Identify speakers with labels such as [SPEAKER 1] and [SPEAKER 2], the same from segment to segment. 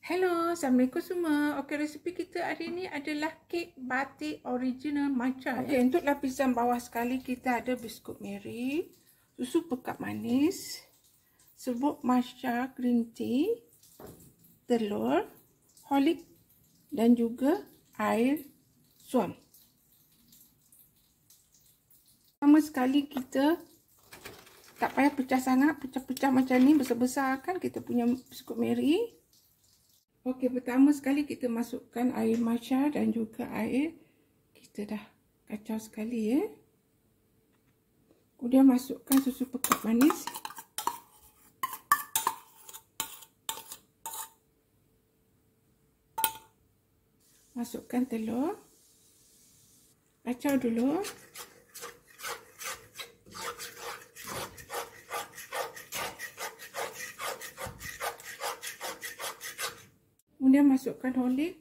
[SPEAKER 1] Hello, Assalamualaikum semua. Okey, resipi kita hari ni adalah kek batik original matcha. Okey, untuk lapisan bawah sekali kita ada biskut Mary, susu pekat manis, serbuk matcha green tea, telur, Horlick dan juga air suam. Pertama sekali kita tak payah pecah sangat, pecah-pecah macam ni, besar-besar kan kita punya biskut Mary. Okey, pertama sekali kita masukkan air matcha dan juga air. Kita dah kacau sekali ya. Kemudian masukkan susu pekat manis. Masukkan telur. Kacau dulu. Kemudian masukkan Horlick.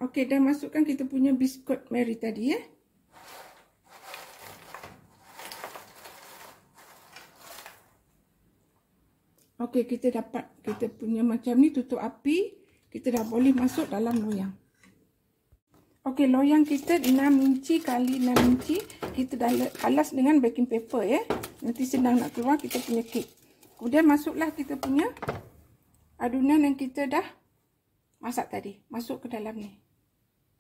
[SPEAKER 1] Okey, dan masukkan kita punya biskut Mary tadi ya. Okey, kita dapat kita punya macam ni, tutup api. Kita dah boleh masuk dalam loyang. Okey, loyang kita 6 inci kali 6 inci. Kita dah alas dengan baking paper ya. Nanti senang nak keluar kita punya kek. Kemudian masuklah kita punya adunan yang kita dah masak tadi, masuk ke dalam ni.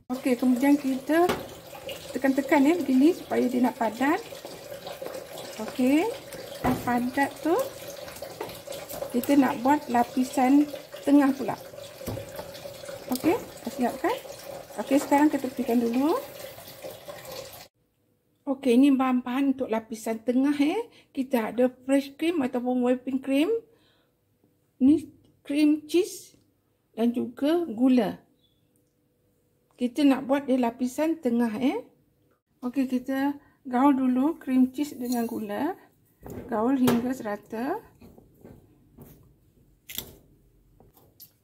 [SPEAKER 1] Okey, kemudian kita tekan-tekan ya begini supaya dia nak padat. Okey, dah padat tu kita nak buat lapisan tengah pula. Okey, dah siap kan? Okey, sekarang kita tepikan dulu. Okey, ini bahan-bahan untuk lapisan tengah ya. Kita ada fresh cream ataupun whipping cream. Ni cream cheese dan juga gula. Kita nak buat dia lapisan tengah ya. Okey, kita gaul dulu cream cheese dengan gula. Gaul hingga serata.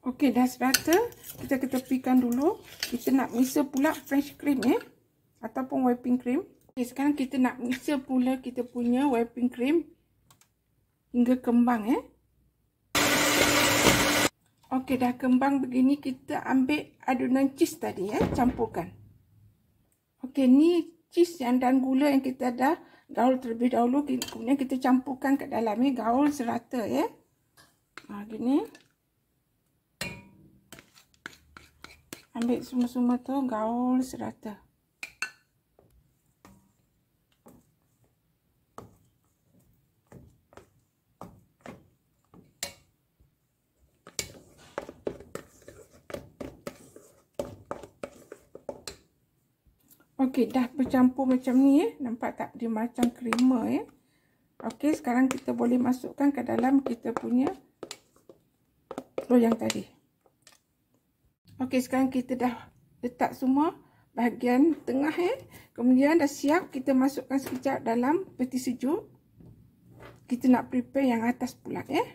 [SPEAKER 1] Okey, dah serata. Kita ketepikan dulu. Kita nak mixer pula fresh cream ya, ataupun whipping cream. Okey, sekarang kita nak mixer pula kita punya whipping cream hingga kembang ya. Okey, dah kembang begini, kita ambil adunan cheese tadi ya, campurkan. Okey, ni cheese yang dan gula yang kita dah gaul terlebih dahulu, kemudian kita campurkan ke dalam ni, gaul serata ya. Gini. Ambil semua-semua tu, gaul serata. Okey, dah bercampur macam ni ya. Nampak tak dia macam krema ya. Okey, sekarang kita boleh masukkan ke dalam kita punya loyang tadi. Okey, sekarang kita dah letak semua bahagian tengah ya. Kemudian dah siap, kita masukkan sekejap dalam peti sejuk. Kita nak prepare yang atas pula ya.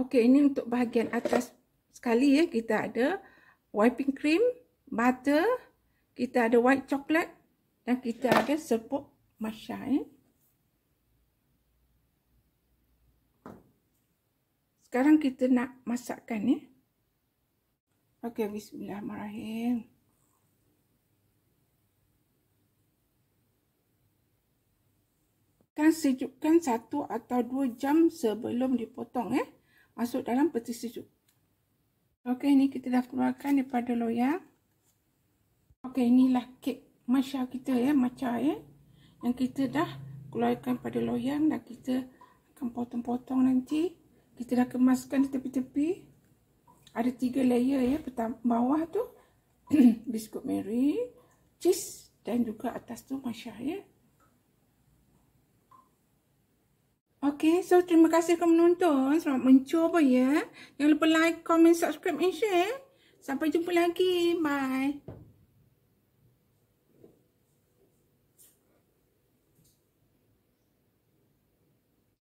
[SPEAKER 1] Okey, ini untuk bahagian atas sekali ya. Kita ada whipping cream, butter, kita ada white chocolate dan kita ada serbuk matcha ya. Sekarang kita nak masakkan ya. Okey, bismillahirrahmanirrahim. Sejukkan 1 atau 2 jam sebelum dipotong ya. Masuk dalam peti sejuk. Okey, ini kita dah keluarkan daripada loyang. Okey, inilah kek matcha kita ya, matcha ya. Yang kita dah keluarkan pada loyang dan kita akan potong-potong nanti. Kita dah kemaskan di tepi-tepi. Ada 3 layer ya. Pertama bawah tu biskut Mary, cheese dan juga atas tu matcha ya. Okey, so terima kasih kerana menonton. Selamat mencuba ya. Jangan lupa like, comment, subscribe and share. Sampai jumpa lagi. Bye.